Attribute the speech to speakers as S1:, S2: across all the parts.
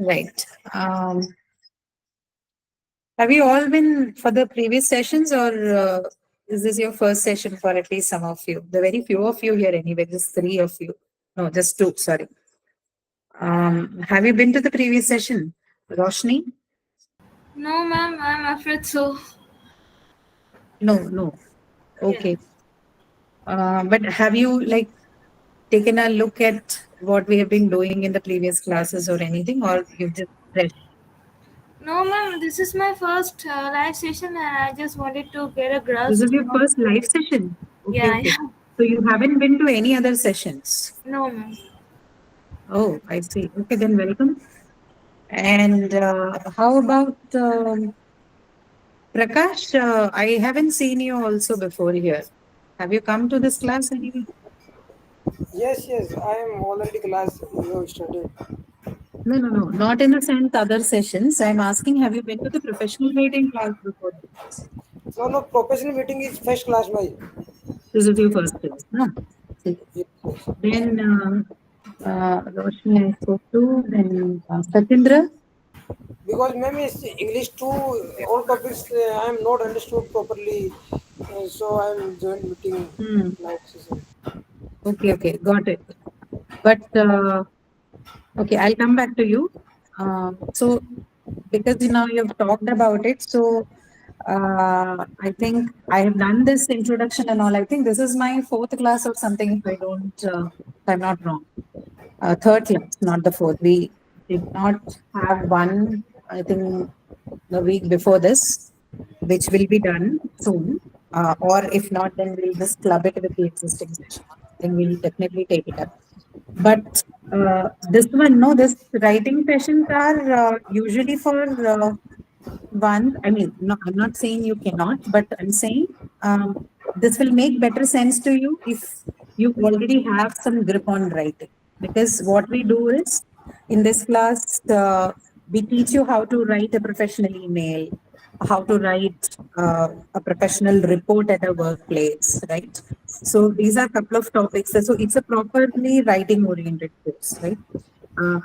S1: Right. Have you all been for the previous sessions, or is this your first session for at least some of you? The very few of you here, anyway, just three of you. No, just two, sorry. Have you been to the previous session, Roshni?
S2: No, ma'am, I'm afraid so.
S1: No, no.
S2: Yes.
S1: Okay. But have you like taken a look at what we have been doing in the previous classes or anything, or you've just fresh?
S2: No, ma'am, this is my first live session and I just wanted to get a
S1: This
S2: grasp
S1: is your
S2: of.
S1: first live session. Okay,
S2: Yeah,
S1: okay.
S2: yeah.
S1: So you haven't been to any other sessions.
S2: No, ma'am.
S1: Oh, I see. Okay, then welcome. And how about Prakash? I haven't seen you also before here. Have you come to this class anyway?
S3: Yes, yes, I am already class you have studied.
S1: No, no, no. Not in the sense other sessions. I'm asking, have you been to the professional writing class before this?
S3: So no professional meeting is first class my.
S1: This is your first class, no? See.
S3: Yes, yes.
S1: Then Roshni I spoke to, then Satindra.
S3: Because ma'am is English too all topics I am not understood properly, so I am joined meeting
S1: Hmm.
S3: live session.
S1: Okay, okay, got it. But okay, I'll come back to you. So because you know you've talked about it, so I think I have done this introduction and all. I think this is my fourth class or something, if I don't, if I'm not wrong. Third class, not the fourth. We did not have one, I think, the week before this, which will be done soon. Or if not, then we'll just club it with the existing session. Then we'll definitely take it up. But this one, no, this writing sessions are usually for one. I mean, no, I'm not saying you cannot, but I'm saying this will make better sense to you if you already have some grip on writing. Because what we do is in this class, we teach you how to write a professional email, how to write a professional report at a workplace, right? So these are a couple of topics. So it's a properly writing oriented course, right?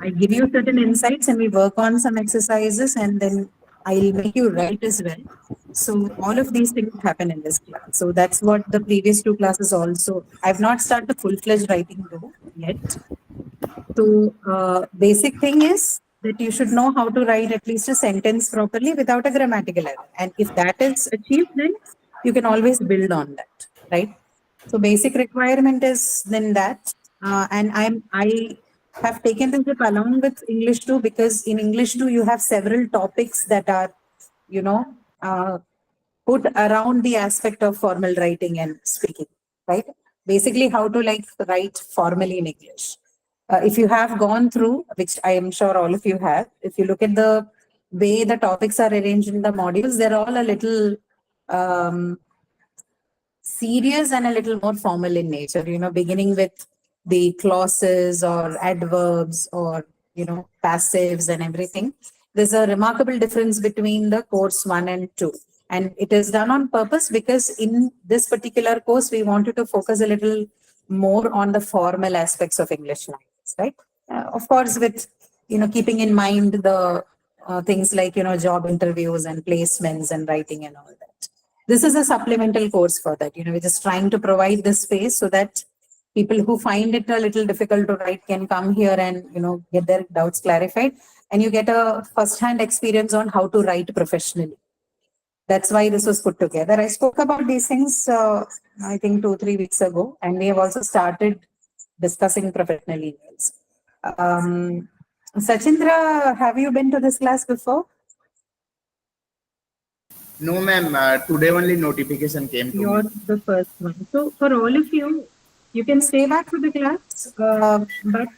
S1: I give you certain insights and we work on some exercises and then I'll make you write as well. So all of these things happen in this class. So that's what the previous two classes also. I've not started the full-fledged writing though yet. So basic thing is that you should know how to write at least a sentence properly without a grammatical error. And if that is achieved, then you can always build on that, right? So basic requirement is then that. And I have taken this up along with English too, because in English too, you have several topics that are, you know, put around the aspect of formal writing and speaking, right? Basically, how to like write formally in English. If you have gone through, which I am sure all of you have, if you look at the way the topics are arranged in the modules, they're all a little um, serious and a little more formal in nature, you know, beginning with the clauses or adverbs or, you know, passives and everything. There's a remarkable difference between the course 1 and 2. And it is done on purpose because in this particular course, we wanted to focus a little more on the formal aspects of English language, right? Of course, with, you know, keeping in mind the things like, you know, job interviews and placements and writing and all that. This is a supplemental course for that. You know, we're just trying to provide this space so that people who find it a little difficult to write can come here and, you know, get their doubts clarified. And you get a first-hand experience on how to write professionally. That's why this was put together. I spoke about these things, I think 2-3 weeks ago, and we have also started discussing professional emails. Sachindra, have you been to this class before?
S4: No, ma'am. Today only notification came to me.
S1: You're the first one. So for all of you, you can stay back to the class, but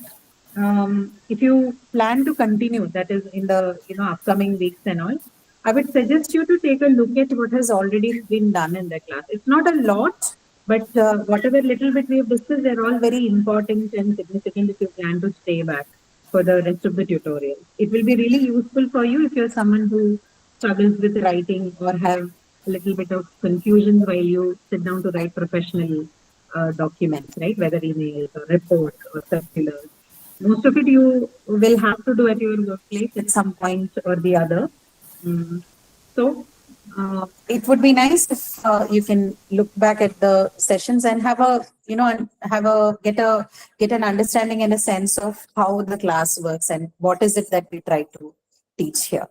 S1: if you plan to continue, that is in the upcoming weeks and all, I would suggest you to take a look at what has already been done in the class. It's not a lot, but whatever little bit we have discussed, they're all very important and significant if you plan to stay back for the rest of the tutorial. It will be really useful for you if you're someone who struggles with writing or have a little bit of confusion while you sit down to write professional documents, right? Whether emails or reports or circulars. Most of it you will have to do at your workplace at some point or the other. So it would be nice if you can look back at the sessions and have a, and have a get an understanding and a sense of how the class works and what is it that we try to teach here.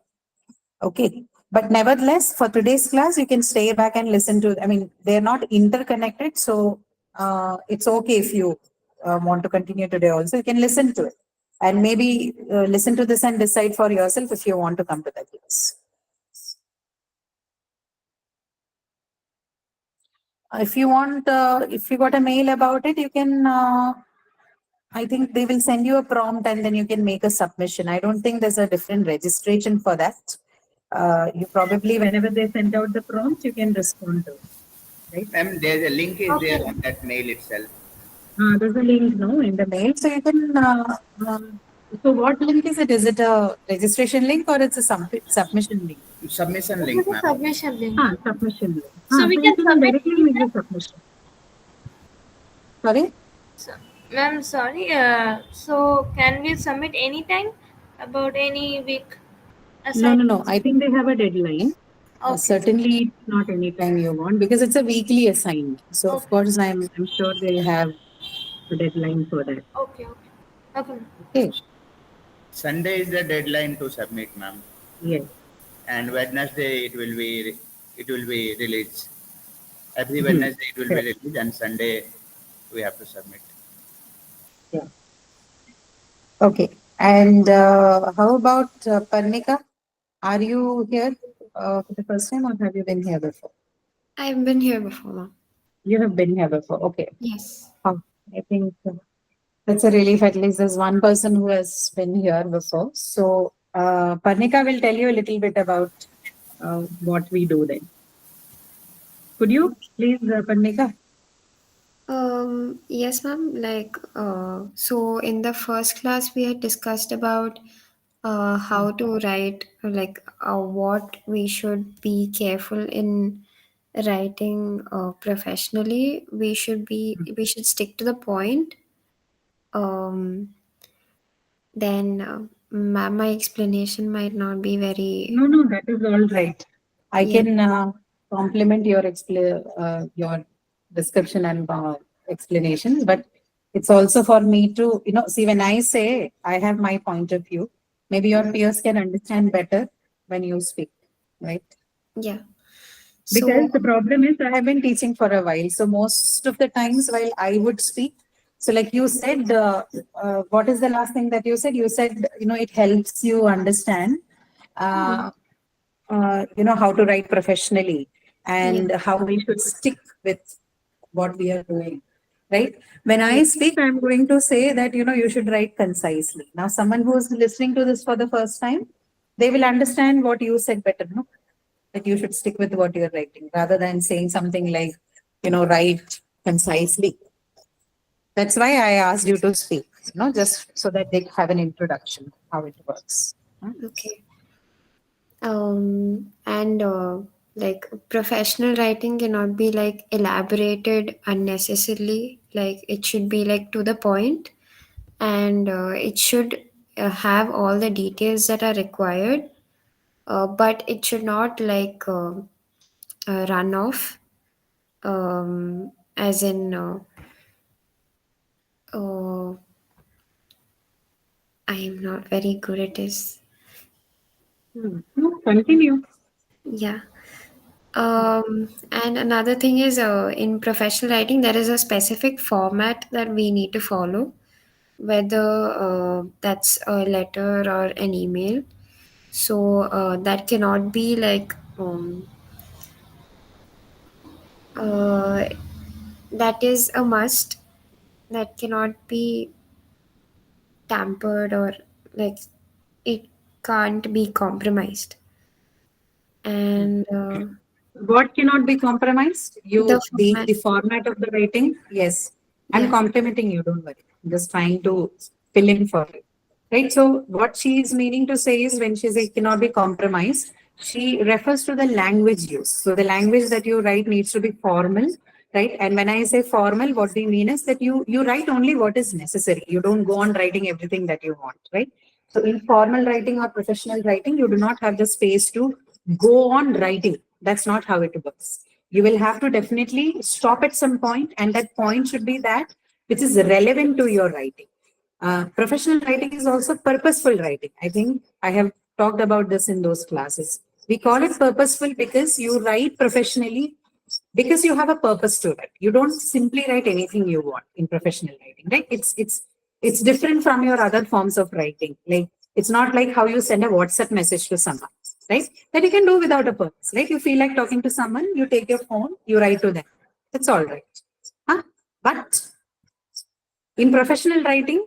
S1: Okay. But nevertheless, for today's class, you can stay back and listen to, I mean, they're not interconnected. So it's okay if you want to continue today also, you can listen to it and maybe listen to this and decide for yourself if you want to come to the class. If you want, if you got a mail about it, you can, I think they will send you a prompt and then you can make a submission. I don't think there's a different registration for that. You probably, whenever they send out the prompt, you can respond to it, right?
S4: Ma'am, there's a link is
S2: Okay.
S4: there on that mail itself.
S1: There's a link, no, in the mail. So you can, so what link is it? Is it a registration link or it's a submission link?
S4: Submission
S2: This
S4: link,
S2: is a
S4: ma'am.
S2: submission link.
S1: Submission link.
S2: So we
S1: you
S2: can submit
S1: directly make the submission. Sorry?
S2: So, ma'am, sorry. So can we submit anytime about any week?
S1: No. I think they have a deadline.
S2: Okay.
S1: Certainly, it's not anytime you want because it's a weekly assignment. So, of course, I'm sure they'll have a deadline for that.
S2: Okay. ma'am.
S1: Okay.
S4: Sunday is the deadline to submit, ma'am.
S1: Yes.
S4: And Wednesday it will be released. Every Wednesday it will be released, and Sunday we have to submit.
S1: Yeah. Okay. And how about Parnika? Are you here for the first time or have you been here before?
S5: I've been here before, ma'am.
S1: You have been here before. Okay.
S5: Yes.
S1: I think that's a relief. At least there's one person who has been here before. So Parnika will tell you a little bit about what we do then. Could you please, Parnika?
S5: Yes, ma'am. So in the first class, we had discussed about how to write, what we should be careful in writing professionally. We should stick to the point. Then ma'am, my explanation might not be very.
S1: No, that is all right. I
S5: Yeah.
S1: can compliment your description and explanations, but it's also for me to, see, when I say I have my point of view, maybe your peers can understand better when you speak, right?
S5: Yeah.
S1: Because the problem is I have been teaching for a while. So most of the times while I would speak, so like you said, what is the last thing that you said? You said, it helps you understand, how to write professionally and how we should stick with what we are doing, right? When I speak, I'm going to say that, you should write concisely. Now, someone who's listening to this for the first time, they will understand what you said better, no? That you should stick with what you're writing rather than saying something like, write concisely. That's why I asked you to speak, just so that they have an introduction how it works.
S5: Okay. Like professional writing cannot be like elaborated unnecessarily. Like it should be like to the point, and it should have all the details that are required. But it should not run off. As in, I am not very good at this.
S1: No, continue.
S5: Yeah. And another thing is, in professional writing, there is a specific format that we need to follow, whether that's a letter or an email. So that cannot be like that is a must. That cannot be tampered or like it can't be compromised. And
S1: What cannot be compromised? The
S5: format
S1: of the writing. Yes. I'm
S5: Yeah.
S1: complimenting you, don't worry. I'm just trying to fill in for you. Right. So what she is meaning to say is when she says it cannot be compromised, she refers to the language used. So the language that you write needs to be formal. right? And when I say formal, what we mean is that you write only what is necessary. You don't go on writing everything that you want, right? So in formal writing or professional writing, you do not have the space to go on writing. That's not how it works. You will have to definitely stop at some point, and that point should be that which is relevant to your writing. Professional writing is also purposeful writing. I think I have talked about this in those classes. We call it purposeful because you write professionally because you have a purpose to write. You don't simply write anything you want in professional writing, right? It's different from your other forms of writing. Like it's not like how you send a WhatsApp message to someone, right? That you can do without a purpose, right? You feel like talking to someone, you take your phone, you write to them. That's all right. Huh? But in professional writing,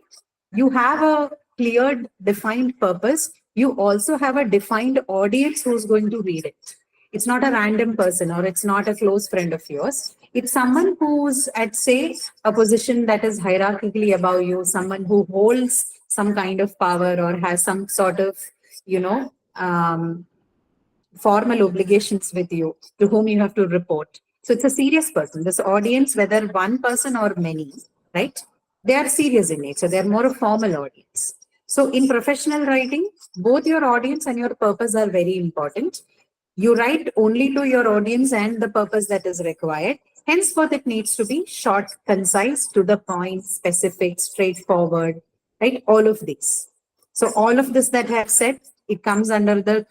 S1: you have a clear, defined purpose. You also have a defined audience who's going to read it. It's not a random person or it's not a close friend of yours. It's someone who's at, say, a position that is hierarchically above you, someone who holds some kind of power or has some sort of, formal obligations with you, to whom you have to report. So it's a serious person. This audience, whether one person or many, right? They are serious in nature. They are more a formal audience. So in professional writing, both your audience and your purpose are very important. You write only to your audience and the purpose that is required. Henceforth, it needs to be short, concise, to the point, specific, straightforward, right? All of these. So all of this that I have said, it comes under the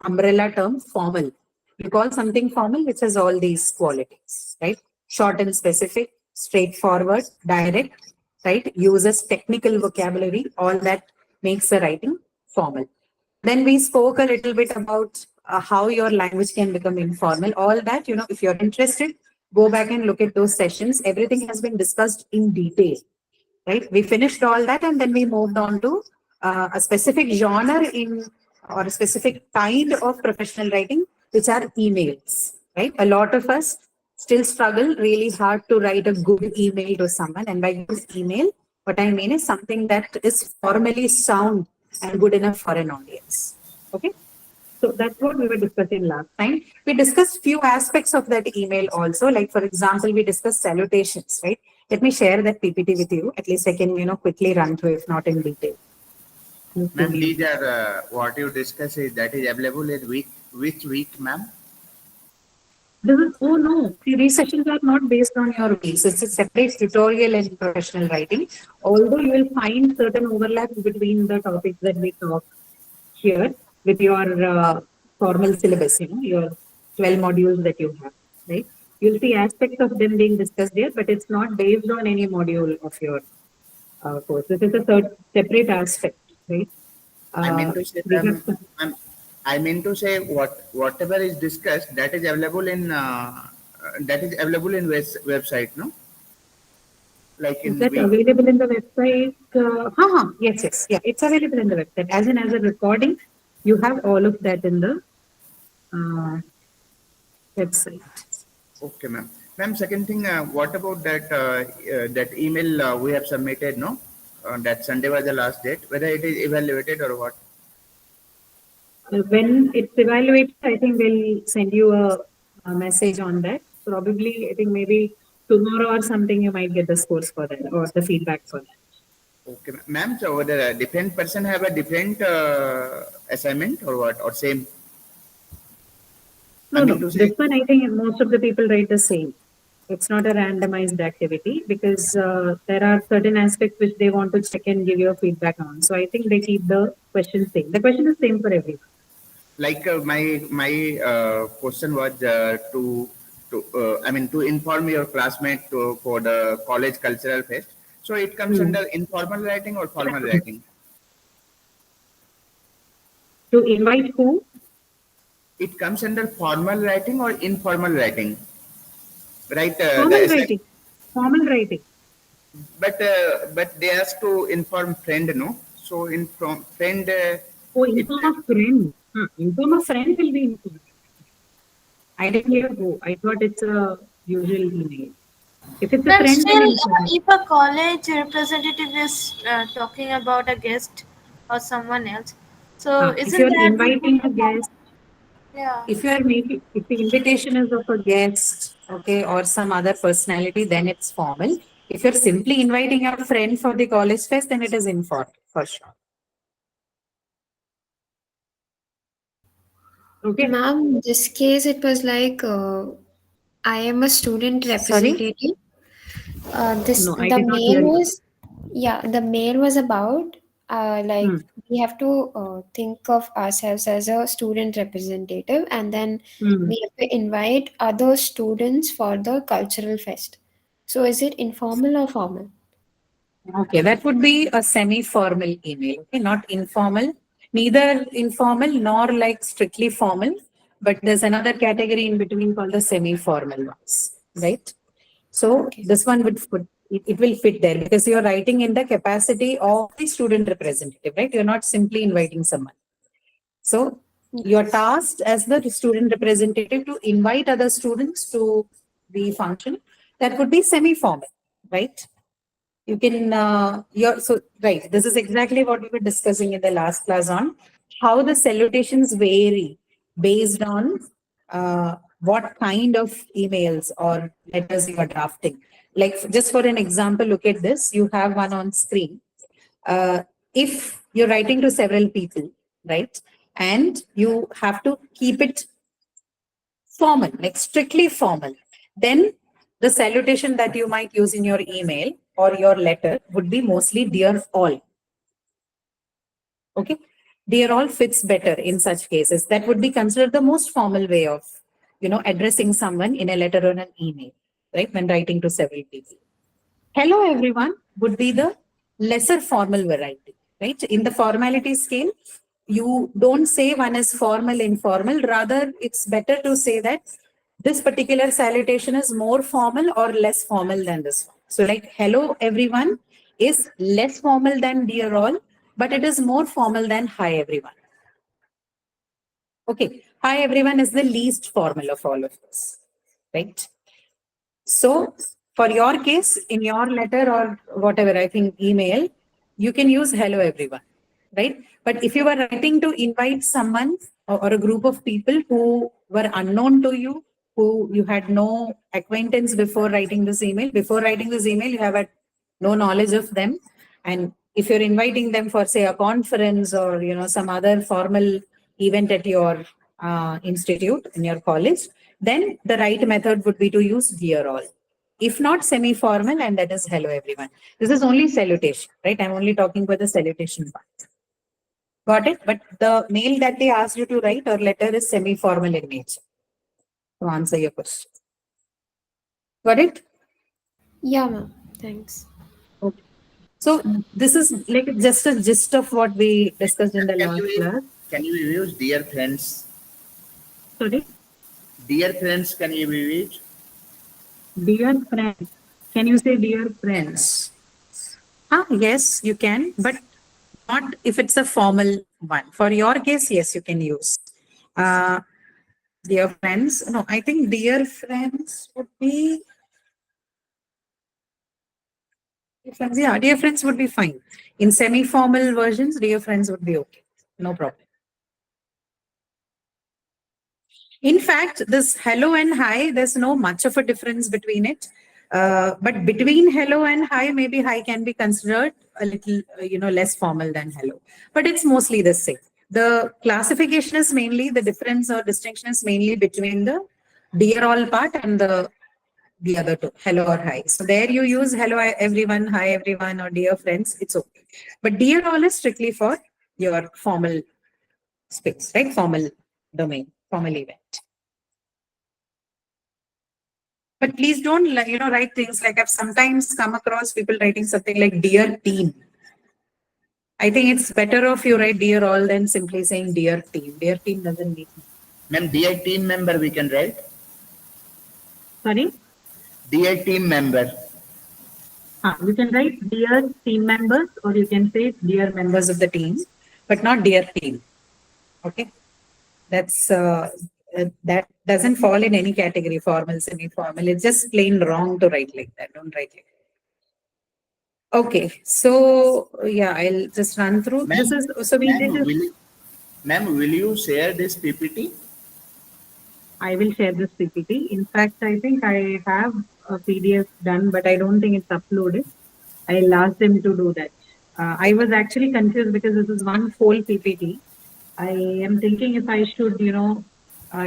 S1: umbrella term formal. You call something formal which has all these qualities, right? Short and specific, straightforward, direct, right? Uses technical vocabulary, all that makes the writing formal. Then we spoke a little bit about how your language can become informal. All that, if you're interested, go back and look at those sessions. Everything has been discussed in detail, right? We finished all that and then we moved on to a specific genre or a specific kind of professional writing, which are emails, right? A lot of us still struggle really hard to write a good email to someone. And by good email, what I mean is something that is formally sound and good enough for an audience. Okay. So that's what we were discussing last time. We discussed few aspects of that email also. Like, for example, we discussed salutations, right? Let me share that PPT with you. At least I can, quickly run through, if not in detail.
S4: Ma'am, these are what you discuss is that is available in which week, ma'am?
S1: Oh no, these sessions are not based on your weeks. It's a separate tutorial in professional writing. Although you will find certain overlaps between the topics that we talk here with your formal syllabus, your 12 modules that you have, right? You'll see aspects of them being discussed there, but it's not based on any module of your course. This is a separate aspect, right?
S4: I mean to say, I mean to say whatever is discussed that is available in website, no? Like in
S1: is that available in the website? Yes, yeah, it's available in the website. As a recording, you have all of that in the website.
S4: Okay, ma'am. Ma'am, second thing, what about that email we have submitted, no? That Sunday was the last date. Whether it is evaluated or what?
S1: When it's evaluated, I think we'll send you a message on that. Probably, I think maybe tomorrow or something, you might get the scores for that or the feedback for that.
S4: Okay, ma'am. So whether a different person have a different assignment or what, or same?
S1: No. This one, I think most of the people write the same. It's not a randomized activity because there are certain aspects which they want to check and give you a feedback on. So I think they keep the question same. The question is same for everyone.
S4: Like my question was to inform your classmate for the college cultural fest. So it comes under informal writing or formal writing?
S1: To invite who?
S4: It comes under formal writing or informal writing, right?
S1: Formal writing.
S4: But they ask to inform friend, no? So inform friend.
S1: Inform a friend. Inform a friend will be informed. I didn't hear who. I thought it's a usual email. If it's a friend,
S2: still, if a college representative is talking about a guest or someone else, so
S1: if you're inviting a guest,
S2: yeah.
S1: if the invitation is of a guest okay, or some other personality, then it's formal. If you're simply inviting your friend for the college fest, then it is informal for sure. Okay.
S5: Ma'am, in this case, it was like I am a student
S1: Sorry?
S5: representative.
S1: No, I did not hear you.
S5: The mail was about
S1: Hmm.
S5: like we have to think of ourselves as a student representative, and then
S1: Hmm.
S5: we have to invite other students for the cultural fest. So, is it informal or formal?
S1: Okay, that would be a semi-formal email, okay, not informal, neither informal nor like strictly formal, but there's another category in between called the semi-formal ones, right? So
S5: Okay.
S1: this one would it will fit there because you're writing in the capacity of the student representative, right? You're not simply inviting someone. So you're tasked as the student representative to invite other students to the function. That would be semi-formal, right? You can so right, this is exactly what we were discussing in the last class on how the salutations vary based on what kind of emails or letters you are drafting. Like just for an example, look at this, you have one on screen. If you're writing to several people, right, and you have to keep it formal, like strictly formal, then the salutation that you might use in your email or your letter would be mostly dear all. Okay. Dear all fits better in such cases. That would be considered the most formal way of, addressing someone in a letter or an email, right? When writing to several people. Hello, everyone would be the lesser formal variety, right? In the formality scale, you don't say one is formal, informal. Rather, it's better to say that this particular salutation is more formal or less formal than this one. So, like, hello, everyone is less formal than dear all, but it is more formal than hi, everyone. Okay, hi, everyone is the least formal of all of this, right? So for your case, in your letter or whatever, I think email, you can use hello everyone, right? But if you were writing to invite someone or a group of people who were unknown to you, who you had no acquaintance before writing this email, you have had no knowledge of them. And if you're inviting them for, say, a conference or, some other formal event at your institute in your college, then the right method would be to use dear all. If not semi-formal, and that is hello everyone. This is only salutation, right? I'm only talking about the salutation part. Got it? But the mail that they asked you to write or letter is semi-formal in nature to answer your question. Got it?
S5: Yeah, ma'am. Thanks.
S1: Okay. So this is like just a gist of what we discussed in the
S4: Can
S1: last
S4: you
S1: class.
S4: can you use dear friends?
S1: Sorry?
S4: Dear friends, can you use?
S1: Dear friends. Can you say dear friends? Yes, you can, but not if it's a formal one. For your case, yes, you can use. Uh, dear friends. No, I think dear friends would be. Yeah, dear friends would be fine. In semi-formal versions, dear friends would be okay. No problem. In fact, this hello and hi, there's no much of a difference between it. But between hello and hi, maybe hi can be considered a little, less formal than hello. But it's mostly the same. The classification is mainly, the difference or distinction is mainly between the dear all part and the other two, hello or hi. So there you use hello everyone, hi everyone, or dear friends, it's okay. But dear all is strictly for your formal space, right? Formal domain, formal event. But please don't, write things like I've sometimes come across people writing something like dear team. I think it's better if you write dear all than simply saying dear team. Dear team doesn't need.
S4: Ma'am, dear team member we can write.
S1: Sorry?
S4: Dear team member.
S1: You can write dear team members or you can say dear members of the team, but not dear team. Okay? That's that doesn't fall in any category, formal, semi-formal. It's just plain wrong to write like that. Don't write like that. Okay, so yeah, I'll just run through.
S4: Ma'am,
S1: This is so we
S4: ma'am,
S1: did.
S4: will you share this PPT?
S1: I will share this PPT. In fact, I think I have a PDF done, but I don't think it's uploaded. I'll ask them to do that. I was actually confused because this is one whole PPT. I am thinking if I should,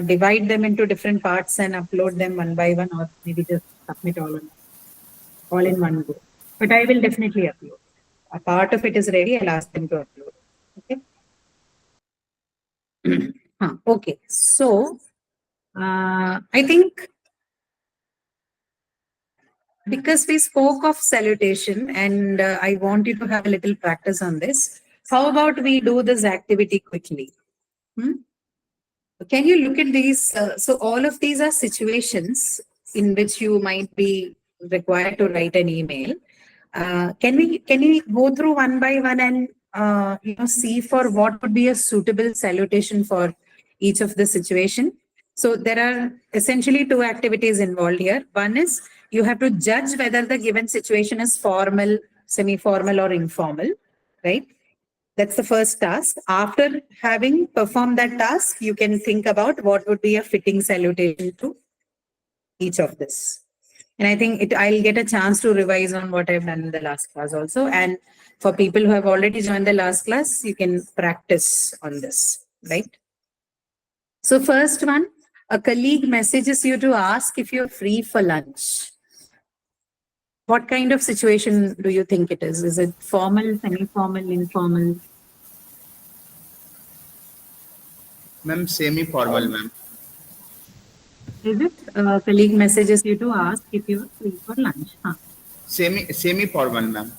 S1: divide them into different parts and upload them one by one, or maybe just submit all in one go. But I will definitely upload. A part of it is ready. I'll ask them to upload. Okay. Okay. So I think because we spoke of salutation and I want you to have a little practice on this, how about we do this activity quickly? Can you look at these? So all of these are situations in which you might be required to write an email. Can we go through one by one and see for what would be a suitable salutation for each of the situation? So there are essentially two activities involved here. One is you have to judge whether the given situation is formal, semi-formal, or informal, right? That's the first task. After having performed that task, you can think about what would be a fitting salutation to each of this. And I think I'll get a chance to revise on what I've done in the last class also. And for people who have already joined the last class, you can practice on this, right? So first one, a colleague messages you to ask if you're free for lunch. What kind of situation do you think it is? Is it formal, semi-formal, informal?
S4: Ma'am, semi-formal, ma'am.
S1: Is it colleague messages you to ask if you're free for lunch?
S4: Semi-formal, ma'am.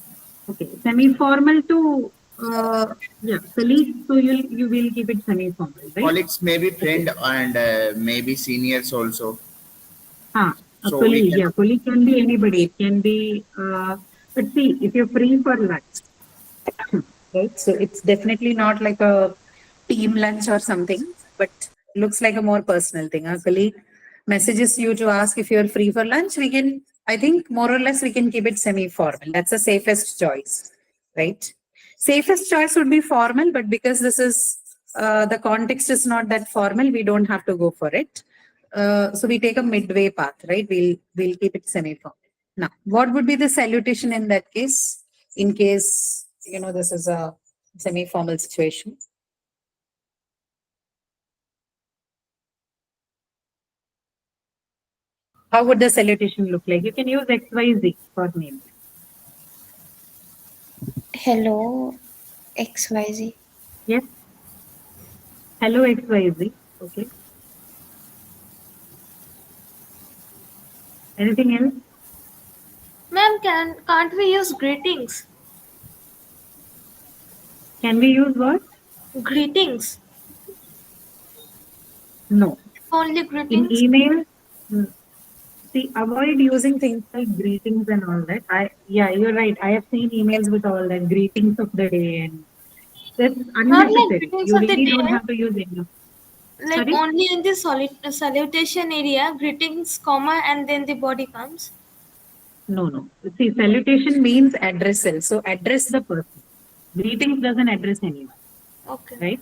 S1: Okay, semi-formal to colleague. So you will keep it semi-formal, right?
S4: Colleagues may be friend and maybe seniors also.
S1: A
S4: So
S1: colleague, colleague can be anybody. It can be, but see, if you're free for lunch, right? So it's definitely not like a team lunch or something, but looks like a more personal thing. A colleague messages you to ask if you're free for lunch. We can, I think, more or less, we can keep it semi-formal. That's the safest choice, right? Safest choice would be formal, but because this is the context is not that formal, we don't have to go for it. So we take a midway path, right? We'll keep it semi-formal. Now, what would be the salutation in that case? In case this is a semi-formal situation. How would the salutation look like? You can use XYZ for name.
S5: Hello, XYZ.
S1: Yes. Hello, XYZ. Okay. Anything else?
S2: Ma'am, can't we use greetings?
S1: Can we use what?
S2: Greetings.
S1: No.
S2: Only
S1: In
S2: greetings.
S1: email, see, avoid using things like greetings and all that. You're right. I have seen emails with all that greetings of the day, and that's
S2: Not like
S1: unnecessary.
S2: greetings
S1: You
S2: of the
S1: really
S2: day.
S1: don't have to use any.
S2: Like
S1: Sorry?
S2: only in the salutation area, greetings, comma, and then the body comes.
S1: No. See, salutation means addressal. So address the person. Greetings doesn't address anyone.
S2: Okay.
S1: Right?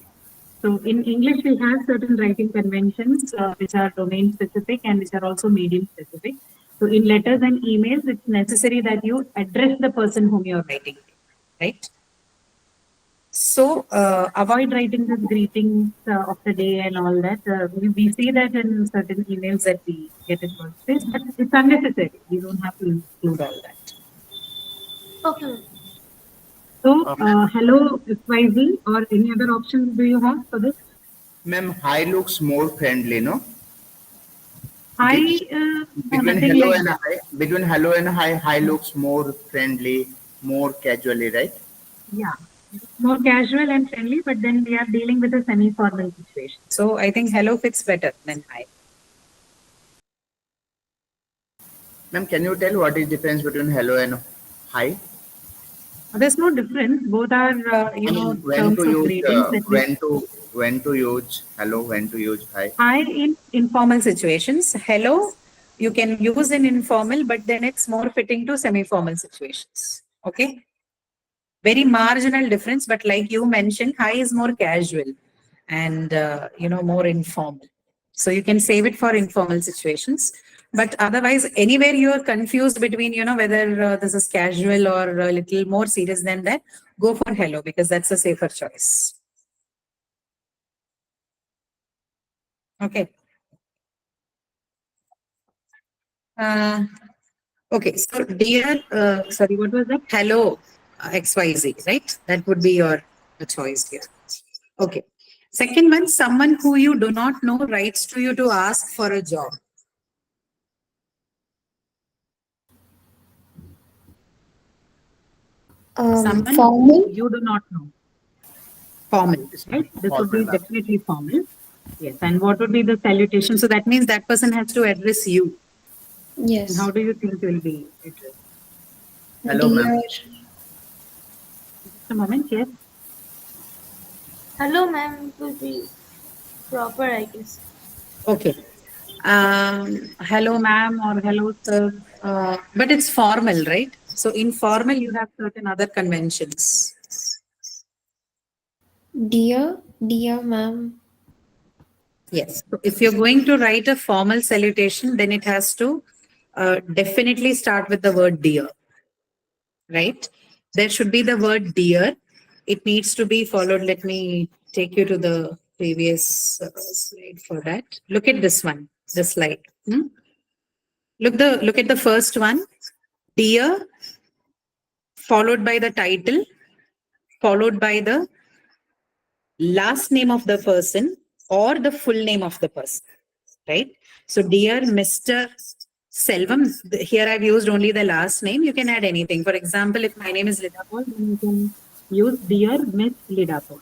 S1: So in English, we have certain writing conventions which are domain specific and which are also medium specific. So in letters and emails, it's necessary that you address the person whom you're writing to, right? So avoid writing the greetings of the day and all that. We see that in certain emails that we get in workspace, but it's unnecessary. We don't have to include all that.
S2: Okay.
S1: So hello XYZ or any other options do you have for this?
S4: Ma'am, hi looks more friendly, no?
S1: Hi,
S4: Between
S1: nothing
S4: hello
S1: like
S4: and
S1: that.
S4: hi, between hello and hi looks more friendly, more casually, right?
S1: Yeah, more casual and friendly, but then we are dealing with a semi-formal situation. So I think hello fits better than hi.
S4: Ma'am, can you tell what is difference between hello and hi?
S1: There's no difference. Both are,
S4: When
S1: terms
S4: to
S1: of
S4: use
S1: greetings.
S4: when to use hello, when to use hi.
S1: Hi in informal situations. Hello, you can use in informal, but then it's more fitting to semi-formal situations. Okay. Very marginal difference, but like you mentioned, hi is more casual and more informal. So you can save it for informal situations. But otherwise, anywhere you are confused between, whether this is casual or a little more serious than that, go for hello, because that's a safer choice. Okay. Okay, so dear, sorry, what was that? Hello, XYZ, right? That would be your choice here. Okay. Second one, someone who you do not know writes to you to ask for a job. Someone
S5: Formal.
S1: you do not know. Formal, right? This would be
S4: Formal, ma'am.
S1: definitely formal. Yes. And what would be the salutation? So that means that person has to address you. And
S5: Yes.
S1: how do you think will be addressed?
S4: Hello, ma'am.
S5: Dear.
S1: Just a moment, yes.
S2: Hello, ma'am. It will be proper, I guess.
S1: Okay. Hello, ma'am, or hello, sir. But it's formal, right? So informal, you have certain other conventions.
S5: Dear ma'am.
S1: Yes. So if you're going to write a formal salutation, then it has to definitely start with the word dear, right? There should be the word dear. It needs to be followed. Let me take you to the previous slide for that. Look at this one, the slide. Look at the first one. Dear, followed by the title, followed by the last name of the person or the full name of the person, right? So, dear Mr. Selvam, here I've used only the last name. You can add anything. For example, if my name is Lida Paul, then you can use dear Miss Lida Paul.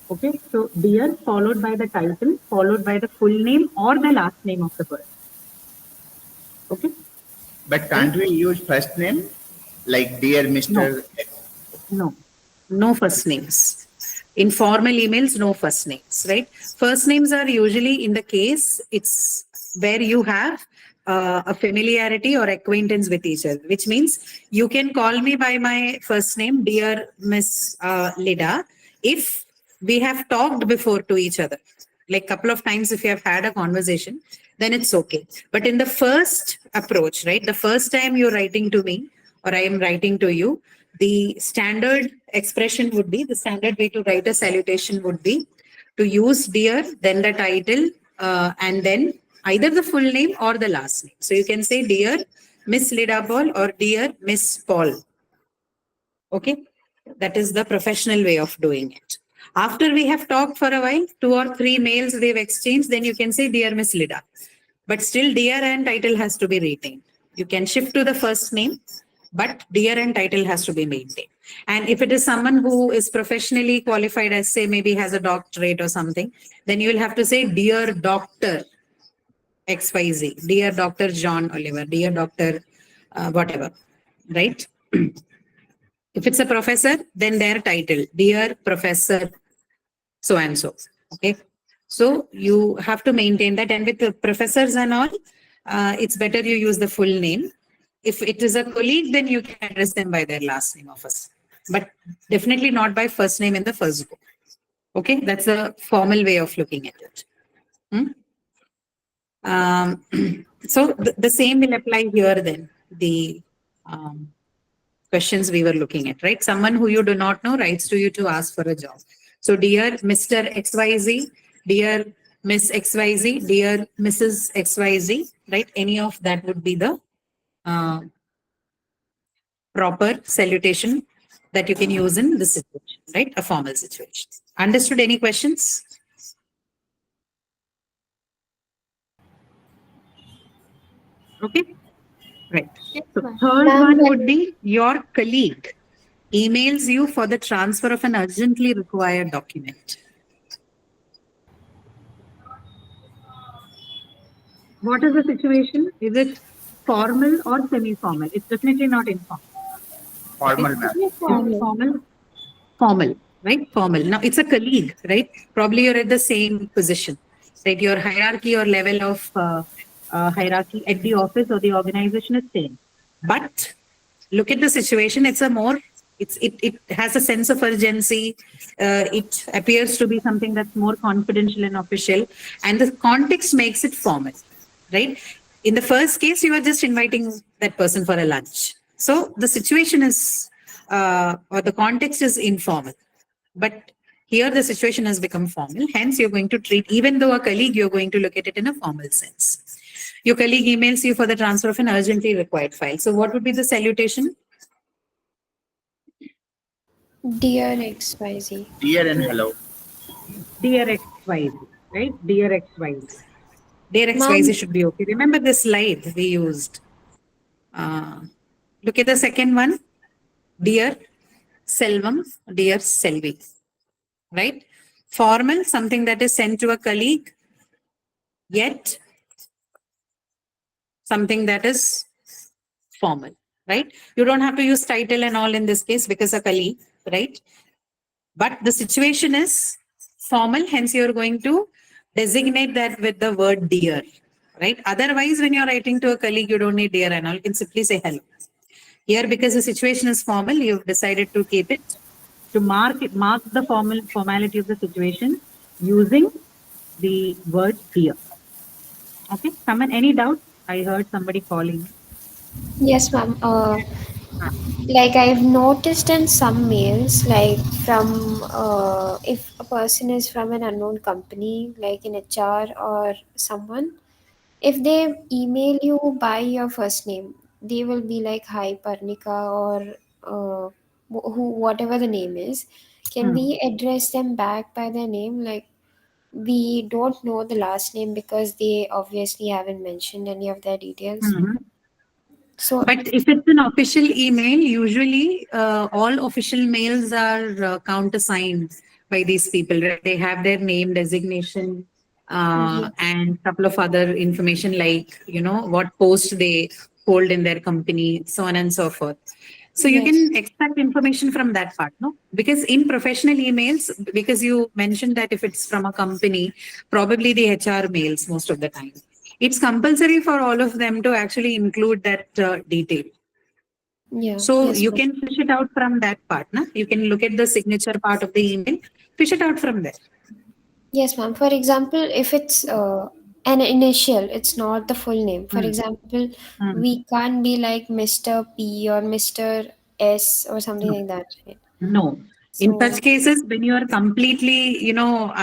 S1: Okay, so dear followed by the title, followed by the full name or the last name of the person. Okay.
S4: But can't we use first name like dear Mr.
S1: No first names. In formal emails, no first names, right? First names are usually in the case it's where you have a familiarity or acquaintance with each other, which means you can call me by my first name, dear Miss Lida, if we have talked before to each other. Like couple of times, if you have had a conversation, then it's okay. But in the first approach, right? The first time you're writing to me or I am writing to you, the standard expression would be, the standard way to write a salutation would be to use dear, then the title, and then either the full name or the last name. So you can say dear Miss Lida Paul or dear Miss Paul. Okay, that is the professional way of doing it. After we have talked for a while, 2 or 3 mails we've exchanged, then you can say dear Miss Lida. But still dear and title has to be retained. You can shift to the first name, but dear and title has to be maintained. And if it is someone who is professionally qualified as, say, maybe has a doctorate or something, then you will have to say dear Dr. XYZ, dear Dr. John Oliver, dear Dr. Whatever, right? If it's a professor, then their title, dear Professor so and so. Okay. So you have to maintain that. And with the professors and all, it's better you use the full name. If it is a colleague, then you can address them by their last name of us, but definitely not by first name in the first book. Okay, that's a formal way of looking at it. So the same will apply here then, the questions we were looking at, right? Someone who you do not know writes to you to ask for a job. So dear Mr. XYZ, dear Miss XYZ, dear Mrs. XYZ, right? Any of that would be the proper salutation that you can use in this situation, right? A formal situation. Understood? Any questions? Okay, right.
S2: Yes,
S1: So
S2: ma'am.
S1: third one would be your colleague emails you for the transfer of an urgently required document. What is the situation? Is it formal or semi-formal? It's definitely not informal.
S4: Formal, ma'am.
S1: Formal, right? Formal. Now it's a colleague, right? Probably you're at the same position, right? Your hierarchy or level of hierarchy at the office or the organization is same. But look at the situation. It's a more It has a sense of urgency. It appears to be something that's more confidential and official, and the context makes it formal, right? In the first case, you are just inviting that person for a lunch, so the situation is or the context is informal. But here the situation has become formal. Hence, you're going to treat, even though a colleague, you're going to look at it in a formal sense. Your colleague emails you for the transfer of an urgently required file. So, what would be the salutation?
S5: Dear XYZ.
S4: Dear and hello.
S1: Dear XYZ, right? Dear XYZ. Dear
S5: Ma'am,
S1: XYZ should be okay. Remember the slide we used. Look at the second one. Dear Selvam, dear Selvi, right? Formal, something that is sent to a colleague, yet something that is formal, right? You don't have to use title and all in this case because a colleague, right? But the situation is formal, hence you're going to designate that with the word dear, right? Otherwise, when you're writing to a colleague, you don't need dear and all. You can simply say hello. Here, because the situation is formal, you've decided to keep it, to mark the formality of the situation using the word dear. Okay, someone, any doubt? I heard somebody calling.
S5: yes, ma'am. Like I've noticed in some mails, like from if a person is from an unknown company, like in HR or someone, if they email you by your first name, they will be like, "Hi, Parnika," or whatever the name is. Can we address them back by their name? Like we don't know the last name because they obviously haven't mentioned any of their details.
S1: Mhm.
S5: So
S1: But if it's an official email, usually all official mails are countersigned by these people. Right? They have their name, designation,
S5: yeah,
S1: and couple of other information like what post they hold in their company, so on and so forth. So you
S5: yes,
S1: can extract information from that part, no? Because in professional emails, because you mentioned that if it's from a company, probably the HR mails most of the time. It's compulsory for all of them to actually include that detail.
S5: yeah,
S1: So
S5: yes,
S1: you
S5: ma'am.
S1: can fish it out from that part. Na? You can look at the signature part of the email, fish it out from there.
S5: Yes, ma'am. For example, if it's an initial, it's not the full name. For
S1: Hmm.
S5: example,
S1: Hmm.
S5: we can't be like Mr. P or Mr. S or something
S1: No.
S5: like that, right?
S1: No. In
S5: So,
S1: such cases, when you are completely,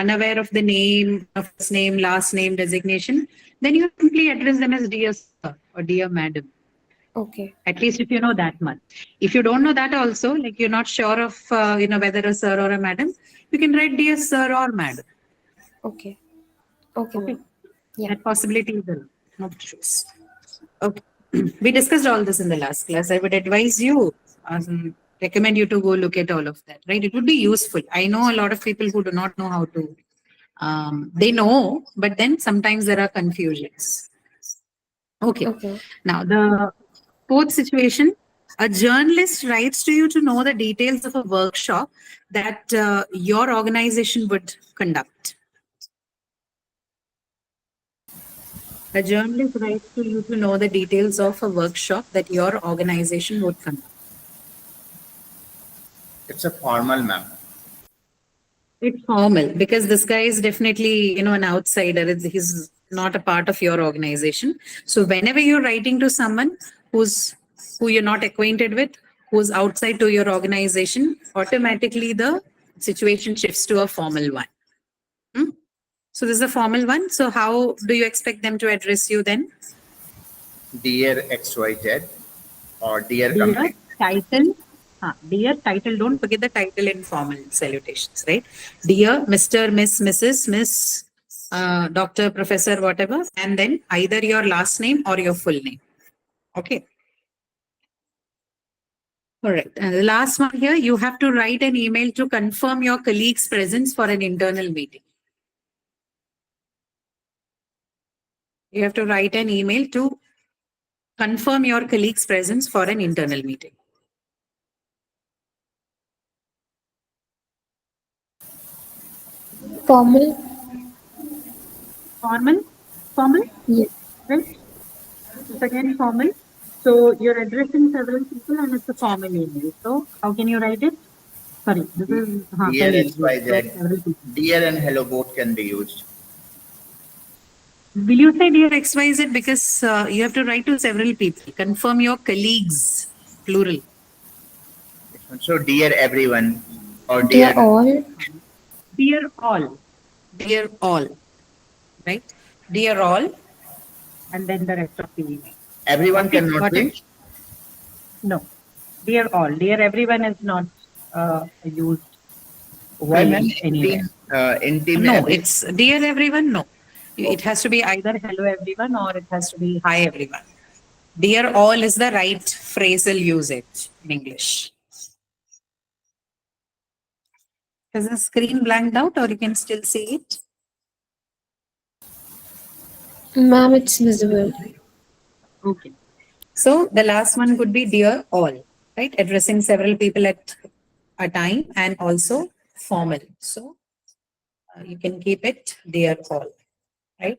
S1: unaware of the name, of first name, last name, designation, then you simply address them as dear sir or dear madam.
S5: okay,
S1: At least if you know that much. If you don't know that also, like you're not sure of, whether a sir or a madam, you can write dear sir or madam.
S5: okay, okay,
S1: Okay.
S5: ma'am. Yeah.
S1: That possibility is there. No issues. Okay. We discussed all this in the last class. I would advise you, recommend you to go look at all of that, right? It would be useful. I know a lot of people who do not know how to, they know, but then sometimes there are confusions. Okay.
S5: Okay.
S1: Now, the fourth situation, a journalist writes to you to know the details of a workshop that your organization would conduct. A journalist writes to you to know the details of a workshop that your organization would conduct.
S4: It's a formal, ma'am.
S1: It's formal because this guy is definitely, an outsider. He's not a part of your organization. So whenever you're writing to someone who you're not acquainted with, who's outside to your organization, automatically the situation shifts to a formal one. Hmm? So this is a formal one. So how do you expect them to address you then?
S4: Dear XYZ or dear
S1: Dear
S4: company.
S1: title. Dear title, don't forget the title in formal salutations, right? Dear Mr., Miss, Mrs., Miss, Doctor, Professor, whatever, and then either your last name or your full name. Okay. All right. And the last one here, you have to write an email to confirm your colleague's presence for an internal meeting. You have to write an email to confirm your colleague's presence for an internal meeting.
S5: Formal?
S1: Formal? Formal?
S5: Yeah.
S1: Right? It's again formal. So you're addressing several people and it's a formal email. So how can you write it? Sorry, this is
S4: Dear
S1: colleagues. Yes, so
S4: XYZ,
S1: several people.
S4: dear and hello both can be used.
S1: Will you say dear XYZ because you have to write to several people? Confirm your colleagues, plural.
S4: So dear everyone or
S5: Dear
S4: dear
S5: all,
S1: Dear all, right? Dear all, and then the rest of the email.
S4: everyone
S1: Okay,
S4: cannot
S1: got
S4: be.
S1: it? No, dear all, dear everyone is not used
S4: Why, ma'am?
S1: anywhere.
S4: In team
S1: No,
S4: every,
S1: it's dear everyone. No, it has to be either hello everyone or it has to be hi everyone. Dear all is the right phrasal usage in English. Has the screen blanked out or you can still see it?
S5: ma'am, it's visible.
S1: Okay. So the last one could be dear all, right? Addressing several people at a time and also formal. So you can keep it dear all, right?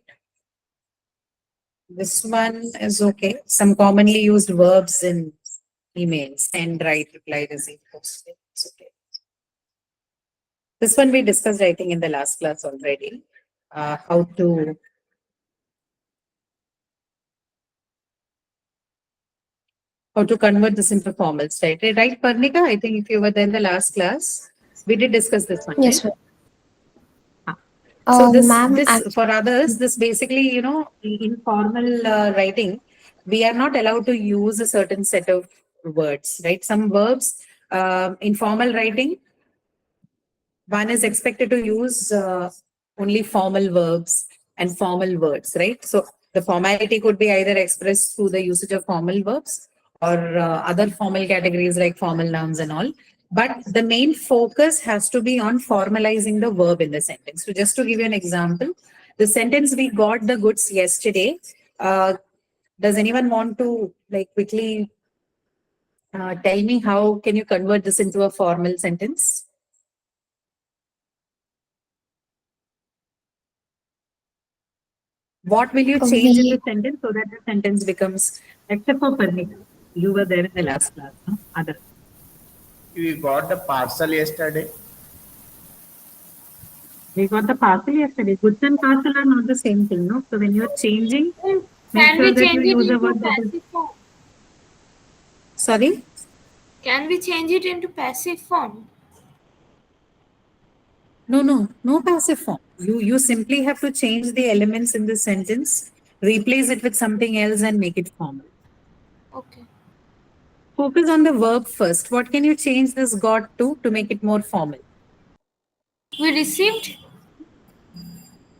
S1: This one is okay. Some commonly used verbs in emails: send, write, reply, receive, post. It's okay. This one we discussed, I think, in the last class already. How to convert this into formals, right? Right, Parnika? I think if you were there in the last class, we did discuss this one,
S5: Yes,
S1: right?
S5: ma'am.
S1: So
S5: Ma'am,
S1: this for others, this basically, in formal writing, we are not allowed to use a certain set of words, right? Some verbs in formal writing, one is expected to use only formal verbs and formal words, right? So the formality could be either expressed through the usage of formal verbs or other formal categories like formal nouns and all. But the main focus has to be on formalizing the verb in the sentence. So just to give you an example, the sentence we got the goods yesterday. Does anyone want to like quickly tell me how can you convert this into a formal sentence? What will you change in
S5: we
S1: the sentence so that the sentence becomes, except for Parnika, you were there in the last class, no? Other.
S4: we got the parcel yesterday.
S1: We got the parcel yesterday. Goods and parcel are not the same thing, no? So when you're changing, make
S2: Can
S1: sure
S2: we
S1: that you
S2: change it
S1: use a
S2: into
S1: word that is.
S2: passive form?
S1: Sorry?
S2: Can we change it into passive form?
S1: No passive form. You simply have to change the elements in the sentence, replace it with something else and make it formal.
S2: Okay.
S1: Focus on the verb first. What can you change this got to make it more formal?
S2: We received.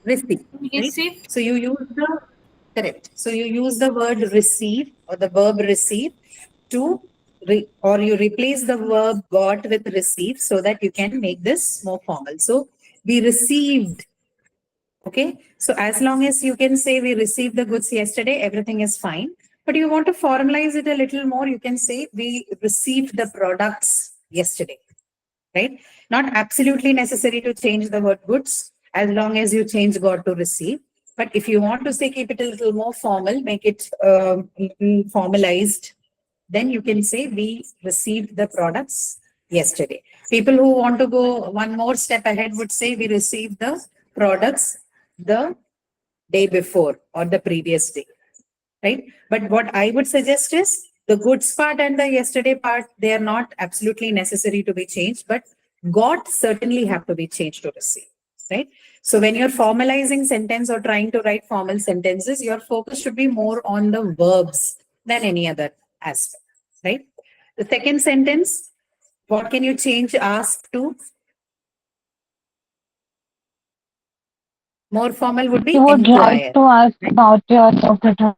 S1: Receive,
S2: We
S1: right?
S2: received.
S1: So you use the correct. So you use the word receive or the verb receive to or you replace the verb got with receive so that you can make this more formal. So we received. Okay. So as long as you can say we received the goods yesterday, everything is fine. But you want to formalize it a little more, you can say we received the products yesterday, right? Not absolutely necessary to change the word goods as long as you change got to receive. But if you want to say keep it a little more formal, make it little formalized, then you can say we received the products yesterday. People who want to go one more step ahead would say we received the products the day before or the previous day, right? But what I would suggest is the goods part and the yesterday part, they are not absolutely necessary to be changed, but got certainly have to be changed to receive, right? So when you're formalizing sentence or trying to write formal sentences, your focus should be more on the verbs than any other aspect, right? The second sentence, what can you change ask to? More formal would be
S6: You would like
S1: inquire.
S6: to ask
S1: Right?
S6: about your operator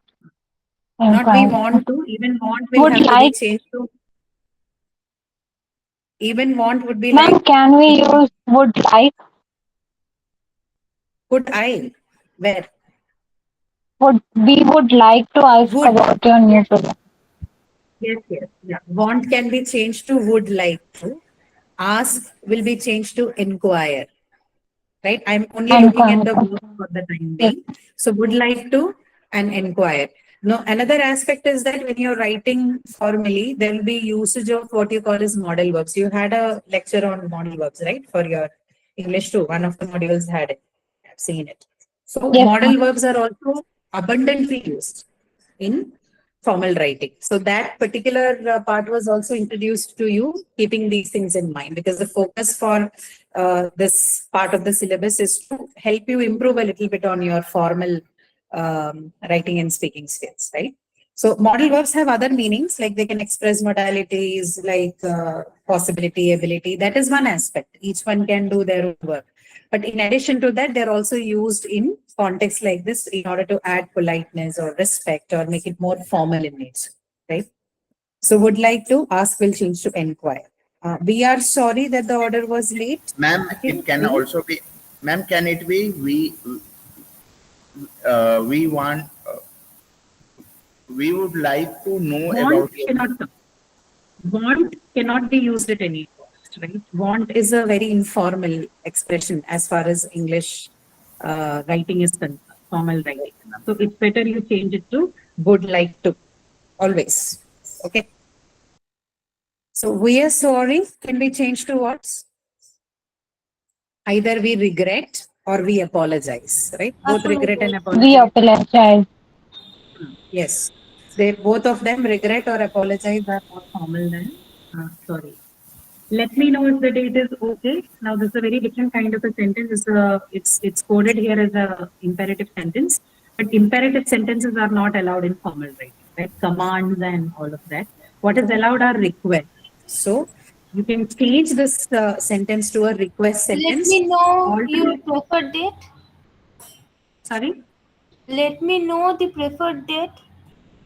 S1: Not we
S6: inquiry.
S1: want to, even want will
S6: Would
S1: have to be
S6: like,
S1: changed to, even want would be
S6: ma'am,
S1: like,
S6: can we use would like?
S1: could I, where?
S6: We would like to ask
S1: Would,
S6: about your new
S1: yes,
S6: product.
S1: yes, yeah. Want can be changed to would like to. Ask will be changed to inquire, right? I'm only looking at
S6: Inquiry.
S1: the verb for the time
S6: Yes.
S1: being. So would like to and inquire. No, another aspect is that when you're writing formally, there will be usage of what you call as modal verbs. You had a lecture on modal verbs, right? For your English too. One of the modules had it. I've seen it. So
S6: Yes,
S1: modal
S6: ma'am.
S1: verbs are also abundantly used in formal writing. So that particular part was also introduced to you, keeping these things in mind, because the focus for this part of the syllabus is to help you improve a little bit on your formal writing and speaking skills, right? So modal verbs have other meanings, like they can express modalities, like possibility, ability. That is one aspect. Each one can do their own work. But in addition to that, they're also used in contexts like this in order to add politeness or respect or make it more formal in nature, right? So would like to ask will change to inquire. We are sorry that the order was late.
S4: Ma'am,
S1: Okay,
S4: it can
S1: we-
S4: also be, ma'am, can it be we want, we would like to know about
S1: Want cannot be used at any cost, right? Want is a very informal expression as far as English writing is concerned, formal writing. So it's better you change it to would like to, always. Okay. So we are sorry can be changed to what? Either we regret or we apologize, right? Both regret and
S6: We
S1: apologize.
S6: apologize.
S1: Yes. They both of them regret or apologize are more formal than sorry. Let me know if the date is okay. Now this is a very different kind of a sentence. It's coded here as a imperative sentence, but imperative sentences are not allowed in formal writing, right? Commands and all of that. What is allowed are requests. So you can change this sentence to a request
S2: Let
S1: sentence.
S2: me know your
S1: Alternate-
S2: preferred date.
S1: Sorry.
S2: Let me know the preferred date.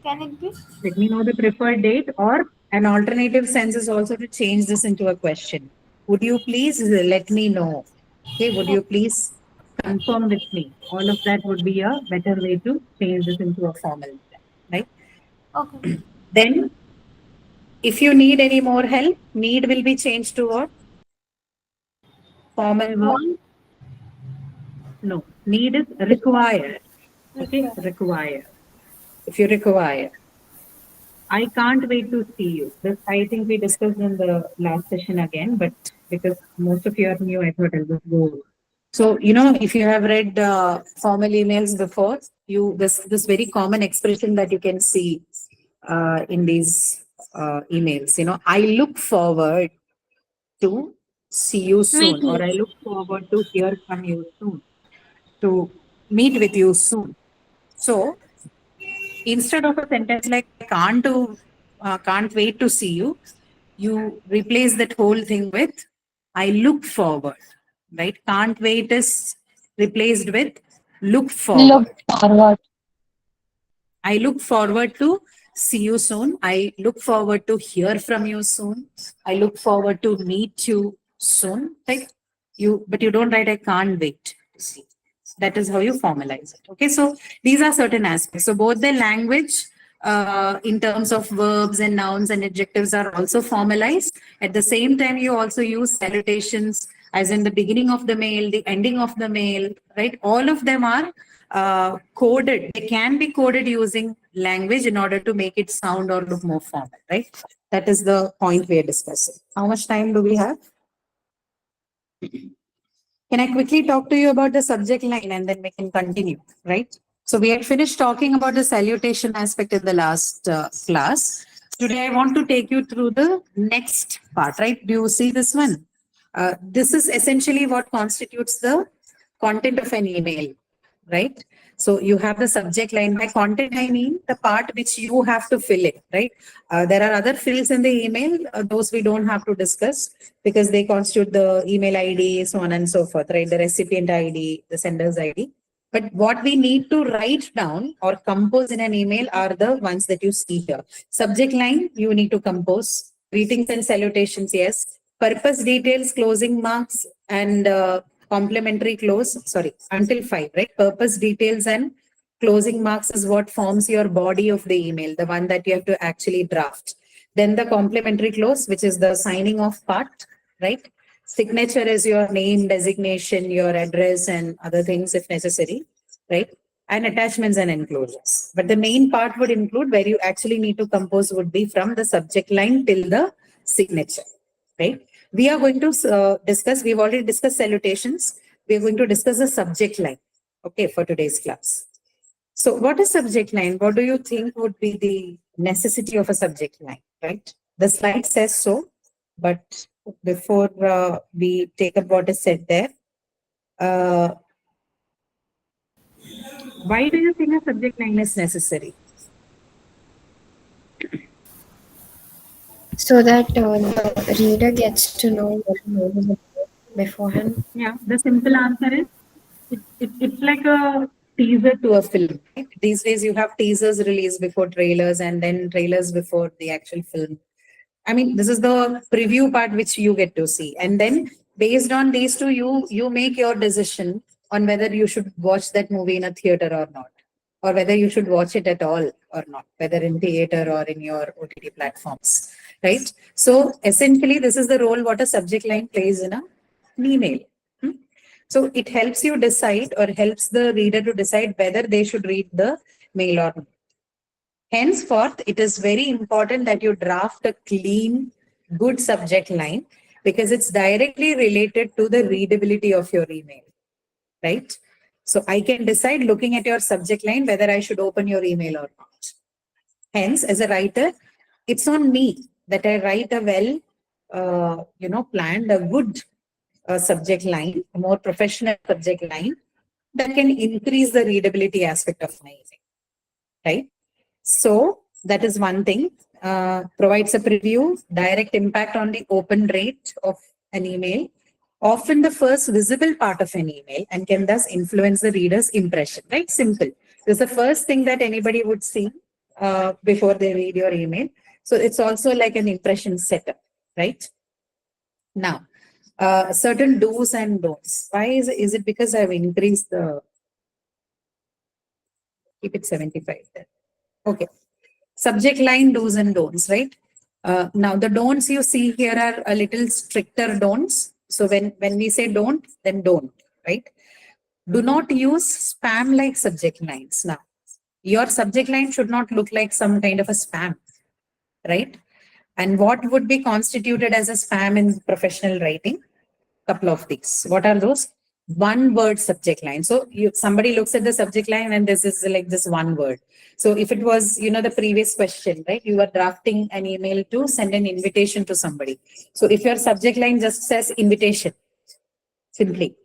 S2: Can it be?
S1: Let me know the preferred date, or an alternative sense is also to change this into a question. Would you please let me know? Okay, would you please confirm with me? All of that would be a better way to change this into a formal, right?
S2: Okay.
S1: Then, if you need any more help, need will be changed to what? Formal verb?
S2: Want.
S1: No, need is require. Okay, require. If you require. I can't wait to see you. This I think we discussed in the last session again, but because most of you are new, I thought I'll just go over. So, you know, if you have read formal emails before, this very common expression that you can see in these emails, you know, I look forward to see you soon, or I look forward to hear from you soon, to meet with you soon. So instead of a sentence like can't wait to see you, you replace that whole thing with I look forward, right? Can't wait is replaced with look
S6: Look
S1: forward.
S6: forward.
S1: I look forward to see you soon. I look forward to hear from you soon. I look forward to meet you soon. Right? But you don't write I can't wait to see. That is how you formalize it. Okay, so these are certain aspects. So both the language in terms of verbs and nouns and adjectives are also formalized. At the same time, you also use salutations as in the beginning of the mail, the ending of the mail, right? All of them are coded. They can be coded using language in order to make it sound or look more formal, right? That is the point we are discussing. How much time do we have? Can I quickly talk to you about the subject line and then we can continue, right? So we had finished talking about the salutation aspect in the last class. Today I want to take you through the next part, right? Do you see this one? This is essentially what constitutes the content of an email, right? So you have the subject line. By content, I mean the part which you have to fill in, right? There are other fields in the email, those we don't have to discuss because they constitute the email ID, so on and so forth, right? The recipient ID, the sender's ID. But what we need to write down or compose in an email are the ones that you see here. Subject line, you need to compose. Greetings and salutations, yes. Purpose details, closing marks, and complementary close, sorry, until 5, right? Purpose details and closing marks is what forms your body of the email, the one that you have to actually draft. Then the complementary close, which is the signing off part, right? Signature is your name, designation, your address, and other things if necessary, right? and attachments and enclosures. But the main part would include where you actually need to compose would be from the subject line till the signature, right? We are going to discuss, we've already discussed salutations. We're going to discuss the subject line, okay, for today's class. So what is subject line? What do you think would be the necessity of a subject line, right? The slide says so, but before we take up what is said there, why do you think a subject line is necessary?
S5: So that the reader gets to know what the mail is about beforehand.
S1: Yeah, the simple answer is it's like a teaser to a film. Right? These days you have teasers released before trailers and then trailers before the actual film. I mean, this is the preview part which you get to see. And then based on these two, you make your decision on whether you should watch that movie in a theater or not, or whether you should watch it at all or not, whether in theater or in your OTT platforms, right? So essentially, this is the role what a subject line plays in an email. So it helps you decide or helps the reader to decide whether they should read the mail or not. Henceforth, it is very important that you draft a clean, good subject line because it's directly related to the readability of your email, right? So I can decide looking at your subject line whether I should open your email or not. Hence, as a writer, it's on me that I write a planned, a good subject line, a more professional subject line that can increase the readability aspect of my email, right? So that is one thing, provides a preview, direct impact on the open rate of an email, often the first visible part of an email and can thus influence the reader's impression, right? Simple. This is the first thing that anybody would see before they read your email. So it's also like an impression setup, right? Now, certain do's and don'ts. Why is it because I've increased the, keep it 75 there. Okay. Subject line do's and don'ts, right? Now the don'ts you see here are a little stricter don'ts. So when we say don't, then don't, right? Do not use spam-like subject lines. Now, your subject line should not look like some kind of a spam, right? And what would be constituted as a spam in professional writing? Couple of things. What are those? One word subject line. So somebody looks at the subject line and this is like this one word. So if it was, the previous question, right? You are drafting an email to send an invitation to somebody. So if your subject line just says invitation, simply,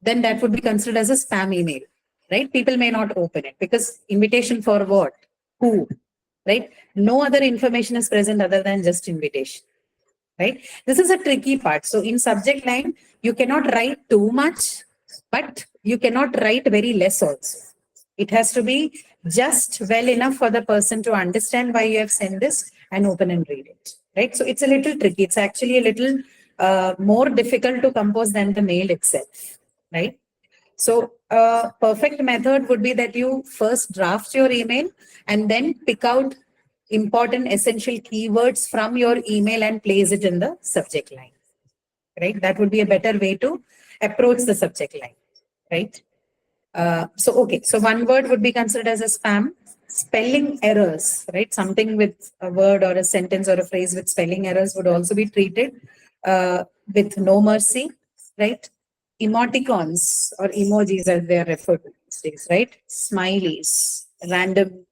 S1: then that would be considered as a spam email, right? People may not open it because invitation for what? Who? Right? No other information is present other than just invitation. Right? This is a tricky part. So in subject line, you cannot write too much, but you cannot write very less also. It has to be just well enough for the person to understand why you have sent this and open and read it. Right? So it's a little tricky. It's actually a little more difficult to compose than the mail itself. Right? So a perfect method would be that you first draft your email and then pick out important essential keywords from your email and place it in the subject line, right? That would be a better way to approach the subject line, right? So one word would be considered as a spam. Spelling errors, right? Something with a word or a sentence or a phrase with spelling errors would also be treated with no mercy, right? Emoticons or emojis as they are referred to these days, right? Smileys, random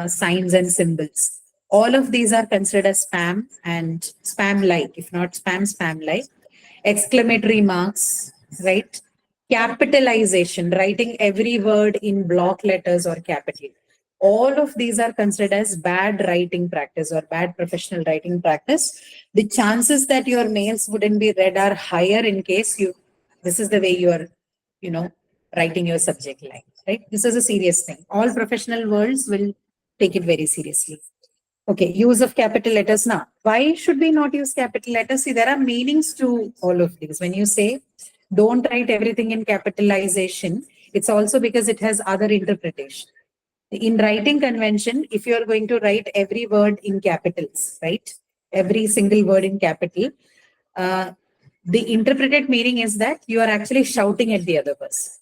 S1: signs and symbols. All of these are considered as spam and spam-like, if not spam, spam-like. Exclamatory marks, right? Capitalization, writing every word in block letters or capital. All of these are considered as bad writing practice or bad professional writing practice. The chances that your mails wouldn't be read are higher in case this is the way you are, writing your subject line, right? This is a serious thing. All professional worlds will take it very seriously. Okay, use of capital letters now. Why should we not use capital letters? See, there are meanings to all of these. When you say, don't write everything in capitalization, it's also because it has other interpretation. In writing convention, if you're going to write every word in capitals, right? Every single word in capital, the interpreted meaning is that you are actually shouting at the other person.